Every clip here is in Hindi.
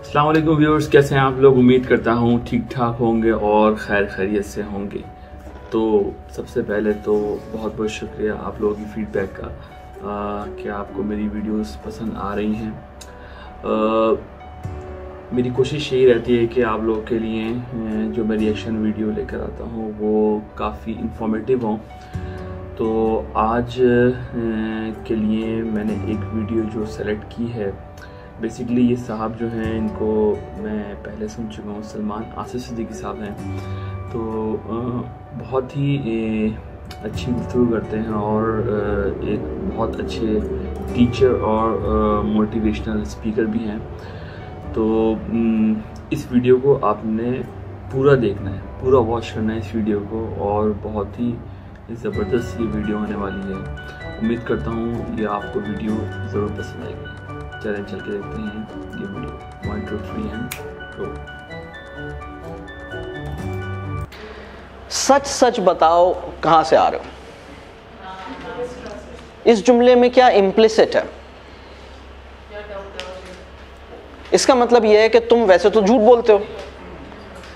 अस्सलाम वालेकुम व्यूअर्स, कैसे हैं आप लोग। उम्मीद करता हूँ ठीक ठाक होंगे और खैर खैरियत से होंगे। तो सबसे पहले तो बहुत बहुत शुक्रिया आप लोगों की फ़ीडबैक का कि आपको मेरी वीडियोस पसंद आ रही हैं। मेरी कोशिश यही रहती है कि आप लोगों के लिए जो मैं रिएक्शन वीडियो लेकर आता हूँ वो काफ़ी इंफॉर्मेटिव हों। तो आज के लिए मैंने एक वीडियो जो सेलेक्ट की है, बेसिकली ये साहब जो हैं इनको मैं पहले सुन चुका हूँ, सलमान आसिफ सिद्दीकी साहब हैं। तो बहुत ही अच्छी गुफ्तगू करते हैं और एक बहुत अच्छे टीचर और मोटिवेशनल स्पीकर भी हैं। तो इस वीडियो को आपने पूरा देखना है, पूरा वॉच करना है इस वीडियो को, और बहुत ही ज़बरदस्त ये वीडियो होने वाली है। उम्मीद करता हूँ ये आपको वीडियो ज़रूर पसंद आएगी। चलें चल के देखते हैं ये वीडियो। 1 2 3 and go. सच सच बताओ कहाँ से आ रहे हो। इस जुमले में क्या इम्प्लिसिट है? इसका मतलब यह है कि तुम वैसे तो झूठ बोलते हो,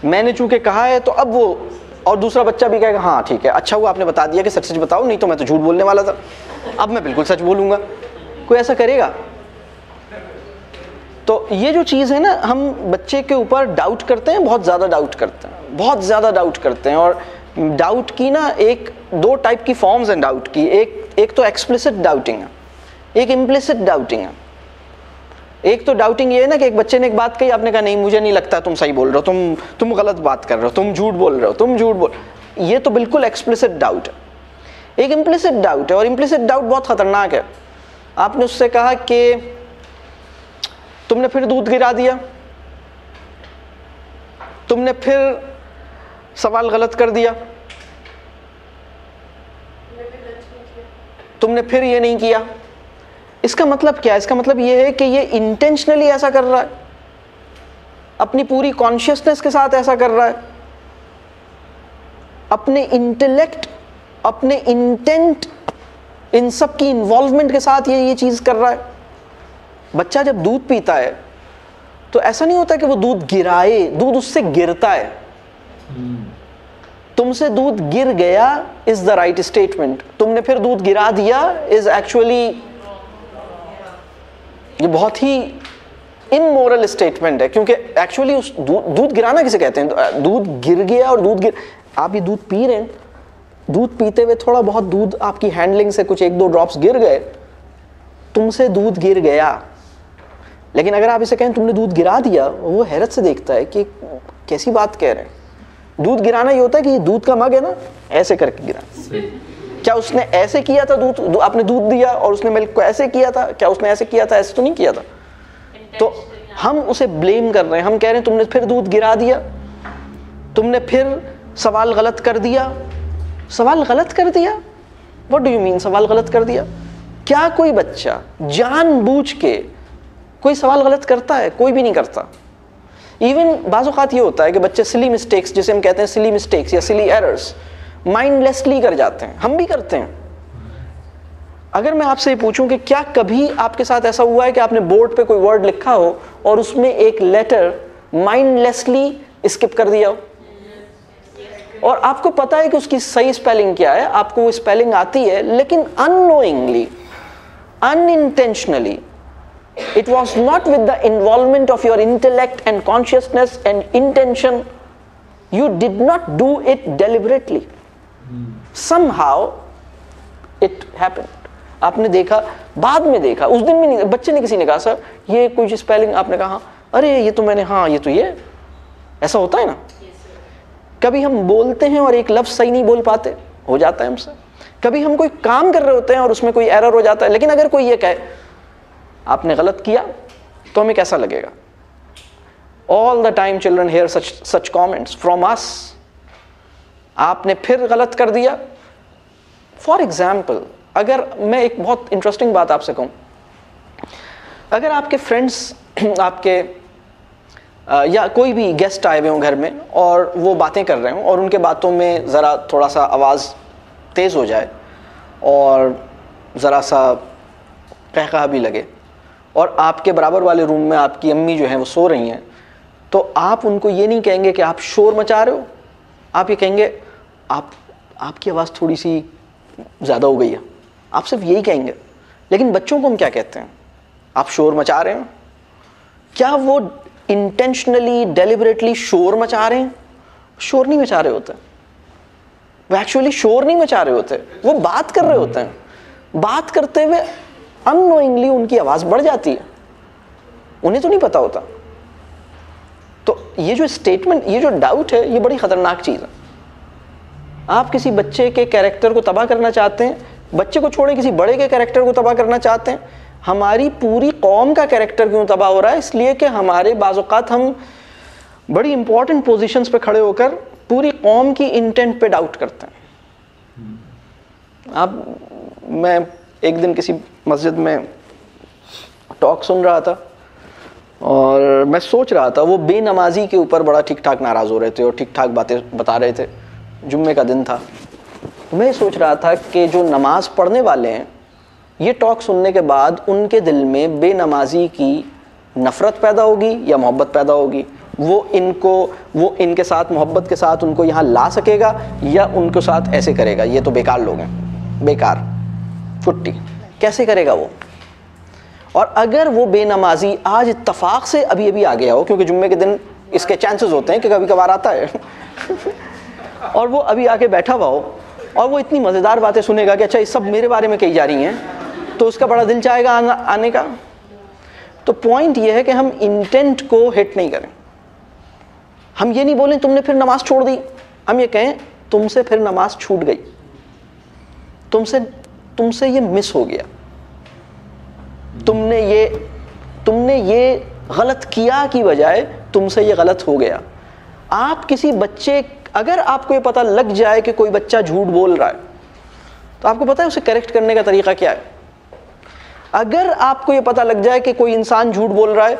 मैंने चूंकि कहा है तो अब वो और दूसरा बच्चा भी कहेगा हाँ ठीक है, अच्छा हुआ आपने बता दिया कि सच सच बताओ, नहीं तो मैं तो झूठ बोलने वाला था, अब मैं बिल्कुल सच बोलूंगा। कोई ऐसा करेगा? तो ये जो चीज़ है ना, हम बच्चे के ऊपर डाउट करते हैं, बहुत ज़्यादा डाउट करते हैं, बहुत ज़्यादा डाउट करते हैं। और डाउट की ना दो टाइप की फॉर्म्स हैं डाउट की। एक तो एक्सप्लिसिट डाउटिंग है, एक इम्प्लिसिट डाउटिंग है। एक तो डाउटिंग ये है ना कि एक बच्चे ने एक बात कही, आपने कहा नहीं मुझे नहीं लगता तुम सही बोल रहे हो, तुम गलत बात कर रहे हो, तुम झूठ बोल रहे हो, तुम झूठ बोल, ये तो बिल्कुल एक्सप्लिसिट डाउट है। एक इम्प्लिसिट डाउट है, और इम्प्लिसिट डाउट बहुत खतरनाक है। आपने उससे कहा कि तुमने फिर दूध गिरा दिया, तुमने फिर सवाल गलत कर दिया, तुमने फिर ये नहीं किया। इसका मतलब क्या है? इसका मतलब ये है कि ये इंटेंशनली ऐसा कर रहा है, अपनी पूरी कॉन्शियसनेस के साथ ऐसा कर रहा है, अपने इंटेलेक्ट, अपने इंटेंट, इन सब की इन्वॉल्वमेंट के साथ ये चीज कर रहा है। बच्चा जब दूध पीता है तो ऐसा नहीं होता कि वो दूध गिराए, दूध उससे गिरता है। तुमसे दूध गिर गया इज द राइट स्टेटमेंट, तुमने फिर दूध गिरा दिया इज एक्चुअली, ये बहुत ही इमोरल स्टेटमेंट है। क्योंकि एक्चुअली उस दूध गिराना किसे कहते हैं? दूध गिर गया और आप ये दूध पी रहे हैं, दूध पीते हुए थोड़ा बहुत दूध आपकी हैंडलिंग से कुछ 1-2 ड्रॉप्स गिर गए, तुमसे दूध गिर गया। लेकिन अगर आप इसे कहें तुमने दूध गिरा दिया, वो हैरत से देखता है कि कैसी बात कह रहे हैं। दूध गिराना ये होता है कि दूध का मग है ना, ऐसे करके गिरा। क्या उसने ऐसे किया था? आपने दूध दिया और उसने मिल्क को ऐसे किया था? क्या उसने ऐसे किया था? ऐसे तो नहीं किया था। तो हम उसे ब्लेम कर रहे हैं, हम कह रहे हैं तुमने फिर दूध गिरा दिया, तुमने फिर सवाल गलत कर दिया। सवाल गलत कर दिया? व्हाट डू यू मीन सवाल गलत कर दिया? क्या कोई बच्चा जानबूझ के कोई सवाल गलत करता है? कोई भी नहीं करता। इवन बाज़ औक़ात ये होता है कि बच्चे सिली मिस्टेक्स, जिसे हम कहते हैं सिली मिस्टेक्स या सिली एरर्स, माइंडलेसली कर जाते हैं। हम भी करते हैं। अगर मैं आपसे ये पूछूं कि क्या कभी आपके साथ ऐसा हुआ है कि आपने बोर्ड पे कोई वर्ड लिखा हो और उसमें एक लेटर माइंडलेसली स्किप कर दिया हो, और आपको पता है कि उसकी सही स्पेलिंग क्या है, आपको वो स्पेलिंग आती है, लेकिन unknowingly, unintentionally, it was not with the involvement of your intellect and consciousness and intention, you did not do it deliberately, somehow it happened. आपने देखा, बाद में देखा, उस दिन भी नहीं, बच्चे ने, किसी ने कहा सर ये कुछ स्पेलिंग, आपने कहा अरे ये तो मैंने, हाँ ये तो ये ऐसा होता है ना। कभी हम बोलते हैं और एक लफ्ज सही नहीं बोल पाते, हो जाता है हमसे। कभी हम कोई काम कर रहे होते हैं और उसमें कोई एरर हो जाता है, लेकिन अगर कोई ये कहे आपने गलत किया तो हमें कैसा लगेगा? All the time children hear such comments from us. आपने फिर गलत कर दिया। फॉर एग्जाम्पल, अगर मैं एक बहुत इंटरेस्टिंग बात आपसे कहूं, अगर आपके फ्रेंड्स आपके या कोई भी गेस्ट आए हुए हों घर में और वो बातें कर रहे हों और उनके बातों में ज़रा थोड़ा सा आवाज़ तेज़ हो जाए और ज़रा सा कहकहा भी लगे, और आपके बराबर वाले रूम में आपकी अम्मी जो है वो सो रही हैं, तो आप उनको ये नहीं कहेंगे कि आप शोर मचा रहे हो, आप ये कहेंगे आपकी आवाज़ थोड़ी सी ज़्यादा हो गई है, आप सिर्फ यही कहेंगे। लेकिन बच्चों को हम क्या कहते हैं, आप शोर मचा रहे हैं। क्या वो इंटेंशनली डेलिबरेटली शोर मचा रहे हैं? शोर नहीं मचा रहे होते, वो एक्चुअली शोर नहीं मचा रहे होते, वो बात कर रहे होते हैं। बात करते हुए अननोइंगली उनकी आवाज़ बढ़ जाती है, उन्हें तो नहीं पता होता। तो ये जो स्टेटमेंट, ये जो डाउट है, ये बड़ी ख़तरनाक चीज़ है। आप किसी बच्चे के कैरेक्टर को तबाह करना चाहते हैं, बच्चे को छोड़ें, किसी बड़े के कैरेक्टर को तबाह करना चाहते हैं। हमारी पूरी कौम का कैरेक्टर क्यों तबाह हो रहा है? इसलिए कि हमारे बाज़-औक़ात हम बड़ी इंपॉर्टेंट पोजीशंस पे खड़े होकर पूरी कौम की इंटेंट पे डाउट करते हैं। मैं एक दिन किसी मस्जिद में टॉक सुन रहा था और मैं सोच रहा था, वो बेनमाजी के ऊपर बड़ा ठीक ठाक नाराज़ हो रहे थे और ठीक ठाक बातें बता रहे थे। जुम्मे का दिन था। मैं सोच रहा था कि जो नमाज पढ़ने वाले हैं, ये टॉक सुनने के बाद उनके दिल में बेनमाजी की नफ़रत पैदा होगी या मोहब्बत पैदा होगी। वो इनके साथ मोहब्बत के साथ उनको यहाँ ला सकेगा या उनके साथ ऐसे करेगा, ये तो बेकार लोग हैं, बेकार फुट्टी कैसे करेगा वो। और अगर वो बेनमाजी आज इत्तफाक से अभी अभी आ गया हो, क्योंकि जुम्मे के दिन इसके चांसेस होते हैं कि कभी कभार आता है और वो अभी आके बैठा हुआ हो और वो इतनी मज़ेदार बातें सुनेगा कि अच्छा ये सब मेरे बारे में कही जा रही हैं, तो उसका बड़ा दिल चाहेगा आने का। तो पॉइंट ये है कि हम इंटेंट को हिट नहीं करें। हम ये नहीं बोलें तुमने फिर नमाज छोड़ दी, हम ये कहें तुमसे फिर नमाज छूट गई, तुमसे ये मिस हो गया, तुमने ये गलत किया की बजाय तुमसे ये गलत हो गया। आप किसी बच्चे, अगर आपको ये पता लग जाए कि कोई बच्चा झूठ बोल रहा है, तो आपको पता है उसे करेक्ट करने का तरीका क्या है। अगर आपको ये पता लग जाए कि कोई इंसान झूठ बोल रहा है,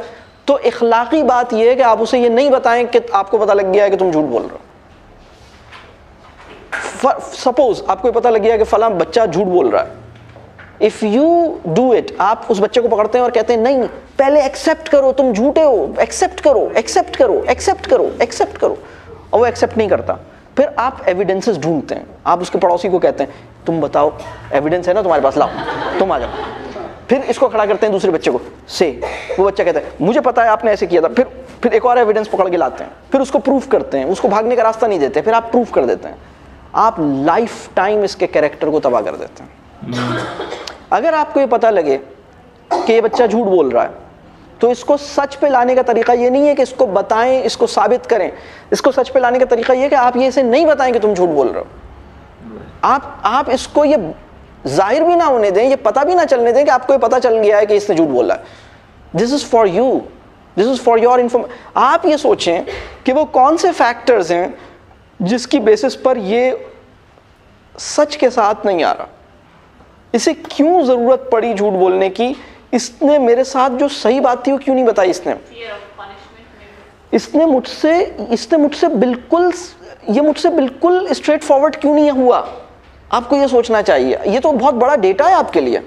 तो इखलाकी बात यह है कि आप उसे ये नहीं बताएं कि आपको पता लग गया है कि तुम झूठ बोल रहे हो। सपोज आपको ये पता लग गया है कि फला बच्चा झूठ बोल रहा है, इफ यू डू इट, आप उस बच्चे को पकड़ते हैं और कहते हैं नहीं पहले एक्सेप्ट करो, तुम झूठे हो, एक्सेप्ट करो, एक्सेप्ट करो, एक्सेप्ट करो, एक्सेप्ट करो, और वो एक्सेप्ट नहीं करता, फिर आप एविडेंसेस ढूंढते हैं। आप उसके पड़ोसी को कहते हैं तुम बताओ एविडेंस है ना तुम्हारे पास, लाओ तुम आ जाओ। फिर इसको खड़ा करते हैं दूसरे बच्चे को, से वो बच्चा कहता है मुझे पता है आपने ऐसे किया था। फिर एक और एविडेंस पकड़ के लाते हैं, फिर उसको प्रूफ करते हैं, उसको भागने का रास्ता नहीं देते, फिर आप प्रूफ कर देते हैं। आप लाइफ टाइम इसके कैरेक्टर को तबाह कर देते हैं। अगर आपको ये पता लगे कि ये बच्चा झूठ बोल रहा है, तो इसको सच पे लाने का तरीका ये नहीं है कि इसको बताएं, इसको साबित करें। इसको सच पे लाने का तरीका ये है कि आप ये इसे नहीं बताएं कि तुम झूठ बोल रहे हो। आप इसको ये जाहिर भी ना होने दें, ये पता भी ना चलने दें कि आपको ये पता चल गया है कि इसने झूठ बोला है। This is for you, this is for your information. आप ये सोचें कि वो कौन से फैक्टर्स हैं जिसकी बेसिस पर ये सच के साथ नहीं आ रहा, इसे क्यों जरूरत पड़ी झूठ बोलने की, इसने मेरे साथ जो सही बात थी वो क्यों नहीं बताई, इसने मुझसे बिल्कुल स्ट्रेट फॉरवर्ड क्यों नहीं हुआ। आपको ये सोचना चाहिए। ये तो बहुत बड़ा डेटा है आपके लिए।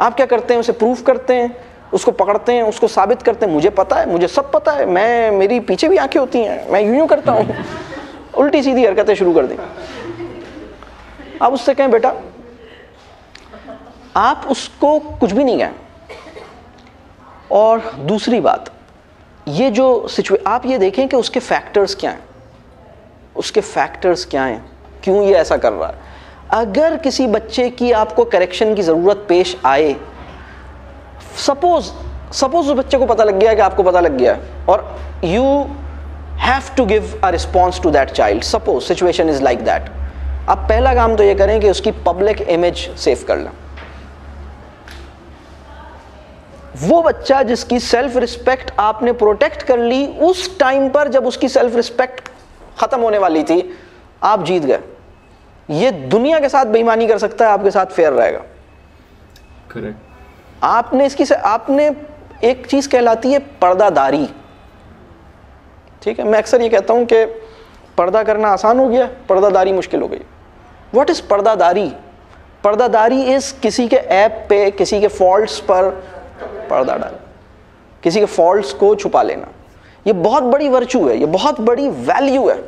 आप क्या करते हैं, उसे प्रूफ करते हैं, उसको पकड़ते हैं, उसको साबित करते हैं मुझे पता है, मुझे सब पता है, मेरी पीछे भी आंखें होती हैं, मैं यूं करता हूँ, उल्टी सीधी हरकतें शुरू कर दी। आप उससे कहें बेटा, आप उसको कुछ भी नहीं कहें। और दूसरी बात, ये जो आप ये देखें कि उसके फैक्टर्स क्या हैं, उसके फैक्टर्स क्या हैं, क्यों ये ऐसा कर रहा है। अगर किसी बच्चे की आपको करेक्शन की ज़रूरत पेश आए, सपोज उस बच्चे को पता लग गया है कि आपको पता लग गया है, और you have to give a response to that child, suppose situation is like that, आप पहला काम तो ये करें कि उसकी पब्लिक इमेज सेव कर लें। वो बच्चा जिसकी सेल्फ रिस्पेक्ट आपने प्रोटेक्ट कर ली, उस टाइम पर जब उसकी सेल्फ रिस्पेक्ट खत्म होने वाली थी, आप जीत गए। ये दुनिया के साथ बेईमानी कर सकता है, आपके साथ फेयर रहेगा। करेक्ट। आपने एक चीज कहलाती है पर्दादारी, ठीक है। मैं अक्सर ये कहता हूं कि पर्दा करना आसान हो गया, पर्दादारी मुश्किल हो गई। व्हाट इज पर्दादारी? पर्दादारी इज किसी के ऐप पे, किसी के फॉल्ट्स पर पर्दा डालना, किसी के फॉल्ट्स को छुपा लेना, ये बहुत बड़ी वर्चू है, ये बहुत बड़ी वैल्यू है।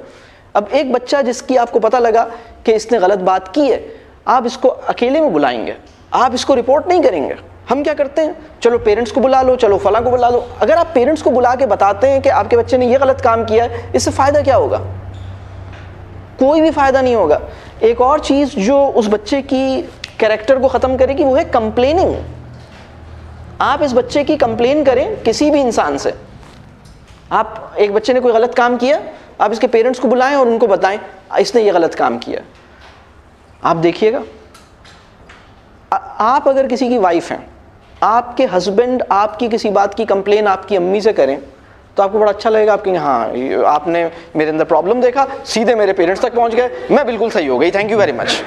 अब एक बच्चा जिसकी आपको पता लगा कि इसने गलत बात की है, आप इसको अकेले में बुलाएंगे, आप इसको रिपोर्ट नहीं करेंगे। हम क्या करते हैं, चलो पेरेंट्स को बुला लो, चलो फलां को बुला लो। अगर आप पेरेंट्स को बुला के बताते हैं कि आपके बच्चे ने ये गलत काम किया है, इससे फ़ायदा क्या होगा? कोई भी फ़ायदा नहीं होगा। एक और चीज़ जो उस बच्चे की कैरेक्टर को ख़त्म करेगी वो है कंप्लेनिंग। आप इस बच्चे की कंप्लेन करें किसी भी इंसान से, आप एक बच्चे ने कोई गलत काम किया, आप इसके पेरेंट्स को बुलाएं और उनको बताएं इसने ये गलत काम किया, आप देखिएगा। आप अगर किसी की वाइफ हैं, आपके हस्बैंड आपकी किसी बात की कंप्लेन आपकी अम्मी से करें तो आपको बड़ा अच्छा लगेगा। आपके हाँ, आपने मेरे अंदर प्रॉब्लम देखा, सीधे मेरे पेरेंट्स तक पहुंच गए, मैं बिल्कुल सही हो गई, thank you very much,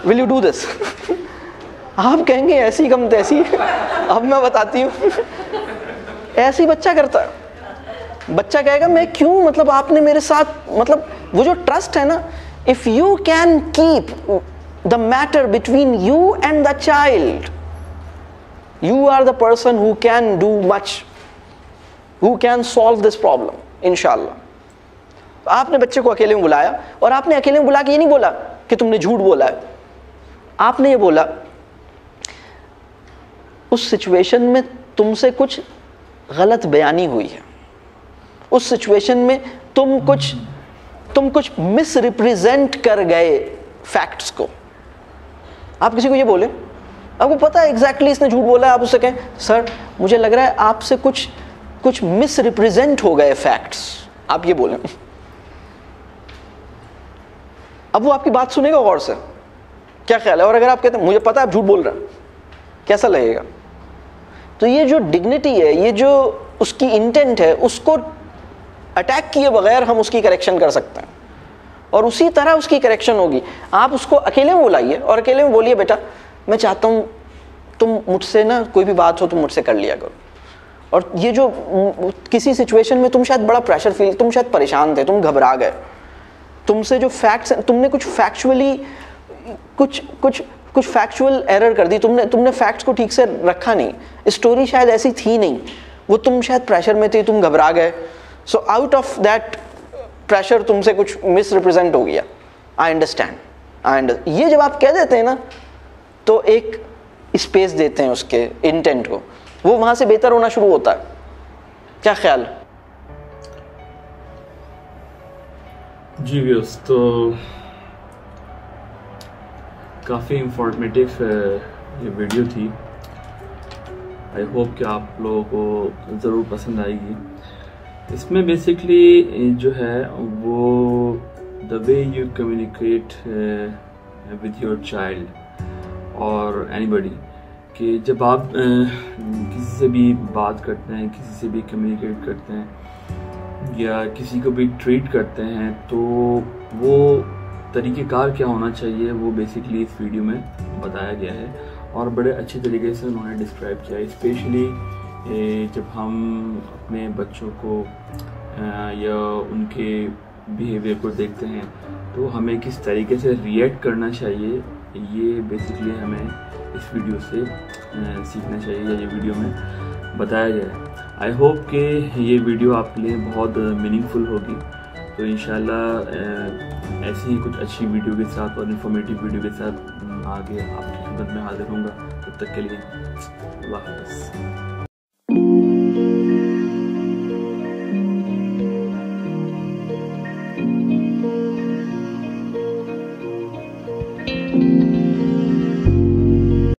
will you do this? आप कहेंगे ऐसी कम तैसी। अब मैं बताती हूँ, ऐसी बच्चा करता है। बच्चा कहेगा मैं क्यों, मतलब आपने मेरे साथ, मतलब वो जो ट्रस्ट है ना, if you can keep the matter between you and the child, you are the person who can do much, who can solve this problem इंशाल्लाह। आपने बच्चे को अकेले में बुलाया और आपने अकेले में बुला के ये नहीं बोला कि तुमने झूठ बोला है, आपने ये बोला उस सिचुएशन में तुमसे कुछ गलत बयानी हुई है, उस सिचुएशन में तुम कुछ मिस रिप्रेजेंट कर गए फैक्ट्स को। आप किसी को ये बोले, आपको पता है एग्जैक्टली इसने झूठ बोला है, आप उससे कहें सर मुझे लग रहा है आपसे कुछ मिस रिप्रेजेंट हो गए फैक्ट्स, आप ये बोलें। अब वो आपकी बात सुनेगा गौर से, क्या ख्याल है? और अगर आप कहते हैं मुझे पता है आप झूठ बोल रहे हैं, कैसा लगेगा? तो ये जो डिग्निटी है, ये जो उसकी इंटेंट है, उसको अटैक किए बगैर हम उसकी करेक्शन कर सकते हैं और उसी तरह उसकी करेक्शन होगी। आप उसको अकेले में बुलाइए और अकेले में बोलिए बेटा मैं चाहता हूँ तुम मुझसे ना कोई भी बात हो तुम मुझसे कर लिया करो। और ये जो किसी सिचुएशन में तुम शायद बड़ा प्रेशर फील, तुम शायद परेशान थे, तुम घबरा गए, तुमसे जो फैक्ट्स, तुमने कुछ फैक्चुअली कुछ फैक्चुअल एरर कर दी, तुमने फैक्ट्स को ठीक से रखा नहीं, स्टोरी शायद ऐसी थी नहीं, वो तुम शायद प्रेशर में थे, तुम घबरा गए, so out of that pressure तुमसे कुछ मिस रिप्रेजेंट हो गया। I understand. ये जब आप कह देते हैं ना तो एक स्पेस देते हैं उसके इंटेंट को, वो वहां से बेहतर होना शुरू होता है। क्या ख्याल? जी व्यूअर्स, तो काफ़ी इंफॉर्मेटिव ये वीडियो थी। आई होप कि आप लोगों को ज़रूर पसंद आएगी। इसमें बेसिकली जो है वो the way you communicate with your child और एनीबडी, कि जब आप किसी से भी बात करते हैं, किसी से भी कम्युनिकेट करते हैं या किसी को भी ट्रीट करते हैं, तो वो तरीक़ेकार क्या होना चाहिए वो बेसिकली इस वीडियो में बताया गया है और बड़े अच्छे तरीके से उन्होंने डिस्क्राइब किया है। स्पेशली जब हम अपने बच्चों को या उनके बिहेवियर को देखते हैं तो हमें किस तरीके से रिएक्ट करना चाहिए, ये बेसिकली हमें इस वीडियो से सीखना चाहिए या ये वीडियो में बताया गया है। आई होप कि ये वीडियो आपके लिए बहुत मीनिंगफुल होगी। तो इंशाल्लाह ऐसी ही कुछ अच्छी वीडियो के साथ और इन्फॉर्मेटिव वीडियो के साथ आगे आपकी खिदमत में हाजिर होऊंगा। तब तक के लिए अल्लाह हाफ़िज़।